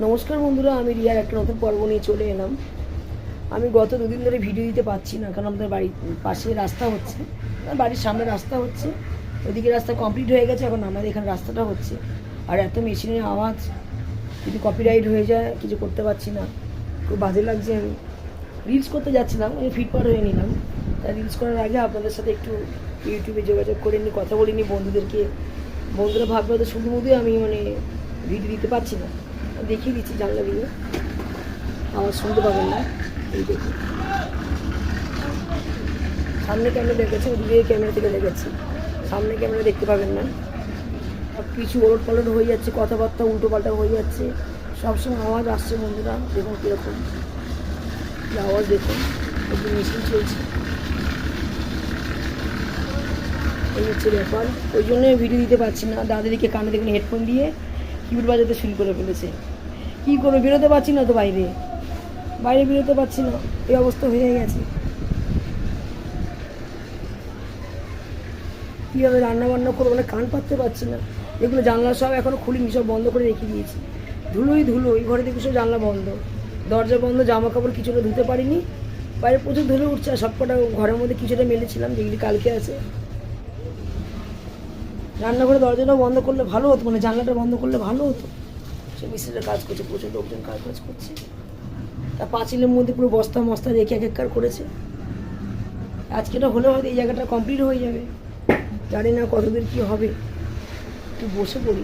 নমস্কার বন্ধুরা, আমি রিয়ার একটা নতুন পর্ব নিয়ে চলে এলাম। আমি গত দুদিন ধরে ভিডিও দিতে পারছি না, কারণ আমাদের বাড়ির পাশে রাস্তা হচ্ছে, বাড়ির সামনে রাস্তা হচ্ছে, ওইদিকে রাস্তা কমপ্লিট হয়ে গেছে, এখন আমাদের এখানে রাস্তাটা হচ্ছে। আর এত মেশিনের আওয়াজ, যদি কপিরাইট হয়ে যায় কিছু করতে পারছি না, খুব বাজে লাগছে। আমি রিলস করতে যাচ্ছিলাম, আমি ফিটপার হয়ে নিলাম। তাই রিলস করার আগে আপনাদের সাথে একটু ইউটিউবে যোগাযোগ করে নিই, কথা বলিনি বন্ধুদেরকে। বন্ধুরা ভাববে তো শুধু আমি ভিডিও দিতে পারছি না। দেখিয়ে দিচ্ছি জানলা দিয়ে, আওয়াজ শুনতে পাবেন না। এই দেখুন, সামনে ক্যামেরা দেখেছে, ওদিকে ক্যামেরা থেকে দেখেছি, সামনে ক্যামেরা দেখতে পাবেন না। সব কিছু ওলট পালট হয়ে যাচ্ছে, কথাবার্তা উল্টো পাল্টা হয়ে যাচ্ছে, সবসময় আওয়াজ আসছে। বন্ধুরা দেখুন কীরকম আওয়াজ, দেখুন একটু মেশিন চলছে, এই হচ্ছে ব্যাপার। ওই জন্য ভিডিও দিতে পারছি না। দাদাদিকে কানে দেখুন হেডফোন দিয়ে কিবোর্ড বাজাতে শুরু করে ফেলেছে। কী করবো, বেরোতে পারছি না তো, বাইরে বেরোতে পারছি না, এই অবস্থা হয়ে গেছে। কীভাবে রান্নাবান্না করবো, মানে কান পাততে পারছি না। এগুলো জানলা সব এখনও খুলিনি, সব বন্ধ করে রেখে দিয়েছি। ধুলোই ধুলো, এই ঘরে দেখি সব জানলা বন্ধ, দরজা বন্ধ, জামা কাপড় কিছুটা ধুতে পারিনি, বাইরে প্রচুর ধুলো উঠছে। আর সবকটা ঘরের মধ্যে কিছুটা মেলেছিলাম, যেগুলি কালকে আছে। রান্নাঘরে দরজাটাও বন্ধ করলে ভালো হতো, মানে জানলাটা বন্ধ করলে ভালো হতো। সে মিস্ত্রিরা কাজ করছে, প্রচুর লোকজন কাজ করছে। তা পাঁচিলের মধ্যে পুরো বস্তা মস্তা রেখে এক একবার করেছে। আজকেটা হলে হয়তো এই জায়গাটা কমপ্লিট হয়ে যাবে, জানি না কতদূর কী হবে। একটু বসে পড়ি,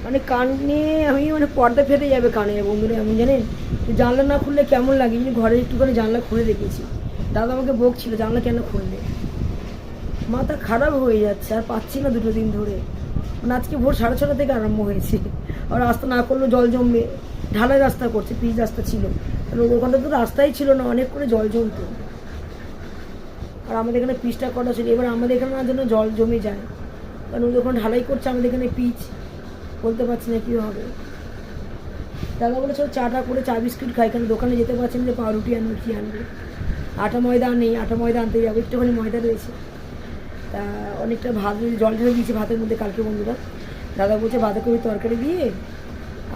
মানে কানে আমি পর্দা ফেটে যাবে কানে। বন্ধুরা এমন জানেন, জানলা না খুললে কেমন লাগে। আমি ঘরে একটুখানি জানলা খুলে রেখেছি, দাদা আমাকে বকছিল জানলা কেন খুললে। মাথা খারাপ হয়ে যাচ্ছে, আর পাচ্ছি না দুটো দিন ধরে। মানে আজকে ভোর 6:30 থেকে আরম্ভ হয়েছে। আর রাস্তা না করলেও জল জমবে, ঢালাই রাস্তা করছে, পিচ রাস্তা ছিল, ওখানটা তো রাস্তাই ছিল না, অনেক করে জল জমতো। আর আমাদের এখানে পিচটা করা ছিল, এবার আমাদের এখানে না জন্য জল জমে যায়, কারণ ওখানে ঢালাই করছে, আমাদের এখানে পিচ। বলতে পারছি না কী হবে। দাদা বলেছে চাটা করে চা বিস্কুট খাই, কারণ দোকানে যেতে পারছেন যে পাউরুটি আনবে, কী আনবে। আটা ময়দা নেই, আটা ময়দা আনতে যাবো, একটুখানি ময়দা রয়েছে। তা অনেকটা ভাত জল ঢেলে দিয়েছি ভাতের মধ্যে কালকে। বন্ধুরা দাদা বলছে বাঁধাকপির তরকারি দিয়ে,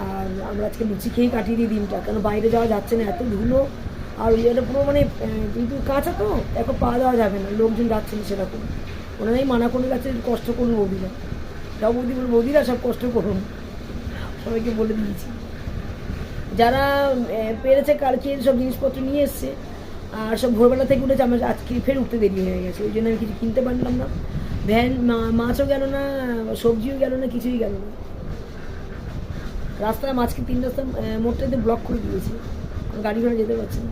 আর আমরা আজকে লুচি খেয়েই কাটিয়ে দিই দিনটা, কারণ বাইরে যাওয়া যাচ্ছে না, এত ধুলো। আর ওই জায়গাটা পুরো কিন্তু কাঁচা তো, এখন পা দেওয়া যাবে না, লোকজন যাচ্ছে না সেরকম। ওনারাই মানা করে যাচ্ছে, কষ্ট করুন বৌদিরা। তাও বৌদি বলে বৌদিরা সব কষ্ট করুন, সবাইকে বলে দিয়েছি। যারা পেরেছে কালকে সব জিনিসপত্র নিয়ে এসছে, আর সব ভোরবেলা থেকে উঠেছে। আমার আজকে ফের উঠতে দেরি হয়ে গেছে, ওই জন্য আমি কিছু কিনতে পারলাম না। ভ্যান মাছও গেল না, সবজিও গেল না, কিছুই গেল না। রাস্তায় মাছকে 3 রাস্তা মোড়টাতে ব্লক করে দিয়েছি, গাড়ি ঘোড়া যেতে পারছে না।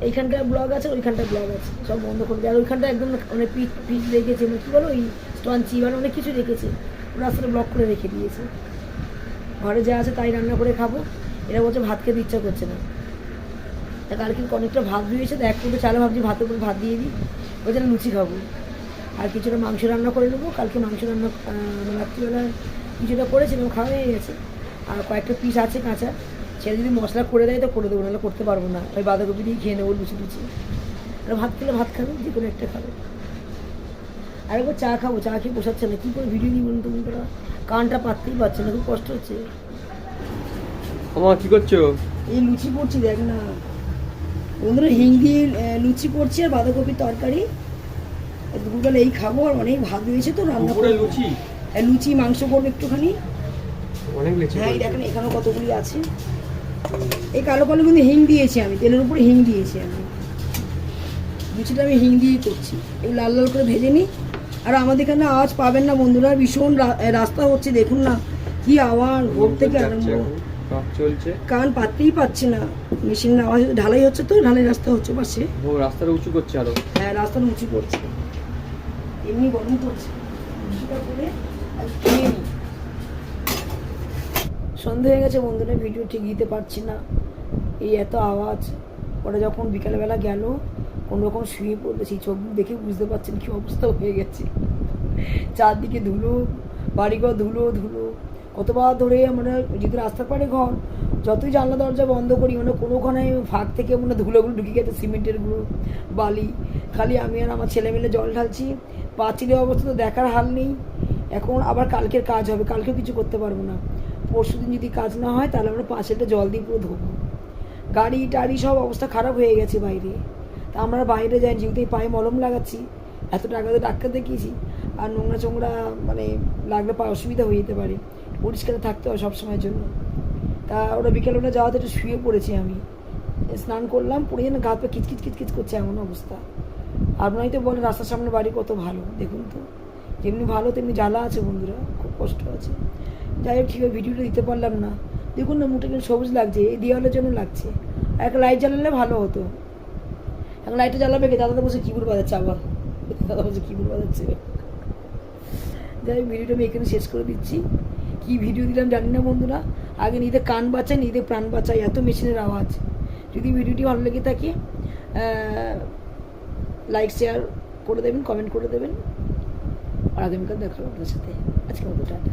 এইখানটায় ব্লক আছে, ওইখানটায় ব্লক আছে, সব বন্ধ করে দেয়। আর ওইখানটা একদম অনেক পিচ রেখেছে, কী বলো ওই স্টঞ্চি, মানে অনেক কিছু রেখেছে, রাস্তাটা ব্লক করে রেখে দিয়েছে। ঘরে যা আছে তাই রান্না করে খাবো। এরা বলছে ভাত খেতে ইচ্ছা করছে না। তা কালকে অনেকটা ভাত দিয়েছে, তো এক ফুটো চালে ভাবছি ভাতের উপর ভাত দিয়ে দিই, ওই জন্য লুচি খাবো। আর কিছুটা মাংস রান্না করে নেবো, কালকে মাংস রান্না রাত্রিবেলা কিছুটা করেছিলাম, খাওয়া হয়ে গেছে। আর কয়েকটা পিস আছে কাঁচা, সেটা যদি মশলা করে দেয় তো করে দেবো, নাহলে করতে পারবো না। ওই বাঁধাকপি দিয়ে খেয়ে নেবো লুচি টুচি। আর ভাত খেলে ভাত খাবে, যে কোনো একটা খাবে। আর একবার চা খাবো, চা খেয়ে বসাচ্ছে না, কী করে ভিডিও দিই বলুন তুমি? তোরা কানটা পাততেই পারছে না, খুব কষ্ট হচ্ছে। কি করছো? এই লুচি করছি, দেখ না বন্ধুরা, হিং দিয়ে লুচি করছি আর বাঁধাকপির তরকারি। দুপুরবেলা এই খাবো, আর অনেক ভাত দিয়েছে তো রান্না করে। লুচি মাংস করবো একটুখানি। হ্যাঁ দেখেন এখানেও কতগুলি আছে। এই কালো কালো কিন্তু হিং দিয়েছি আমি, তেলের উপরে হিং দিয়েছি আমি। লুচিটা আমি হিং দিয়েই করছি, এই লাল লাল করে ভেজে নিই। আর আমাদের এখানে আওয়াজ পাবেন না বন্ধুরা, ভীষণ রাস্তা হচ্ছে, দেখুন না কি আওয়াজ, ভোর থেকে আরম্ভ, চলছে, কান পাততেই পাচ্ছে না। মেশিনের আওয়াজ, ঢালাই হচ্ছে তো, ঢালাই রাস্তা হচ্ছে পাশে, রাস্তাটা উঁচু করছে আরো। হ্যাঁ রাস্তাটা উঁচু করছে, এমনি গরম করছে। করে সন্ধে হয়ে গেছে বন্ধুরা, ভিডিও ঠিক দিতে পারছি না, এই এত আওয়াজ। ওরা যখন বিকালবেলা গেল, কোনোরকম শুয়ে পড়লো, সেই চোখ দেখে বুঝতে পারছেন কী অবস্থা হয়ে গেছে। চারদিকে ধুলো, বাড়িঘর ধুলো ধুলো। কতবার ধরে আমরা, যেহেতু রাস্তার পাড়ে ঘর, যতই জানলা দরজা বন্ধ করি, কোনোখানে ফাঁক থেকে ধুলোগুলো ঢুকে গেছে, সিমেন্টের গুঁড়ো, বালি। খালি আমি আর আমার ছেলে মিলে জল ঢালছি। পাঁচিলের অবস্থা তো দেখার হাল নেই। এখন আবার কালকের কাজ হবে, কালকেও কিছু করতে পারবো না। পরশুদিন যদি কাজ না হয় তাহলে আমরা 5 লিটার জল দিয়ে পুরো ধোবো। গাড়ি টাড়ি সব অবস্থা খারাপ হয়ে গেছে বাইরে। তা আমরা বাইরে যাই, যেহেতু পায়ে মলম লাগাচ্ছি, এত টাকা দিয়ে ডাক্তার দেখিয়েছি, আর নোংরা চোংরা মানে লাগলে পায়ে অসুবিধা হয়ে যেতে পারে, পরিষ্কার থাকতে হয় সবসময়ের জন্য। তা ওরা বিকেলবেলা যাওয়াতে একটু শুয়ে পড়েছি আমি, স্নান করলাম, পড়ে যেন গা পা কিচকিচ কিচকিচ করছে এমন অবস্থা। আপনারাই তো বলেন রাস্তার সামনে বাড়ি কত ভালো, দেখুন তো যেমনি ভালো তেমনি জ্বালা আছে বন্ধুরা, খুব কষ্ট আছে। যাই হোক, ঠিক আছে, ভিডিওটা দিতে পারলাম না। দেখুন না মুখটা কিন্তু সবুজ লাগছে, এই দেওয়ালের জন্য লাগছে। আর একটা লাইট জ্বালালে ভালো হতো। এখন লাইটটা জ্বালাবে কি? দাদা বসে কিবোর্ড বাজাচ্ছে আবার, দাদা বসে কিবোর্ড বাজাচ্ছে। যাই হোক, ভিডিওটা আমি এখানে শেষ করে দিচ্ছি। কি ভিডিও দিলাম জানি না বন্ধুরা। আগে নিজেদের কান বাঁচায়, নিজেদের প্রাণ বাঁচায়, এত মেশিনের আওয়াজ। যদি ভিডিওটি ভালো লেগে থাকে লাইক শেয়ার করে দেবেন, কমেন্ট করে দেবেন। আর আগামীকাল দেখা হবে আপনার সাথে। আজকের মতো টাটা।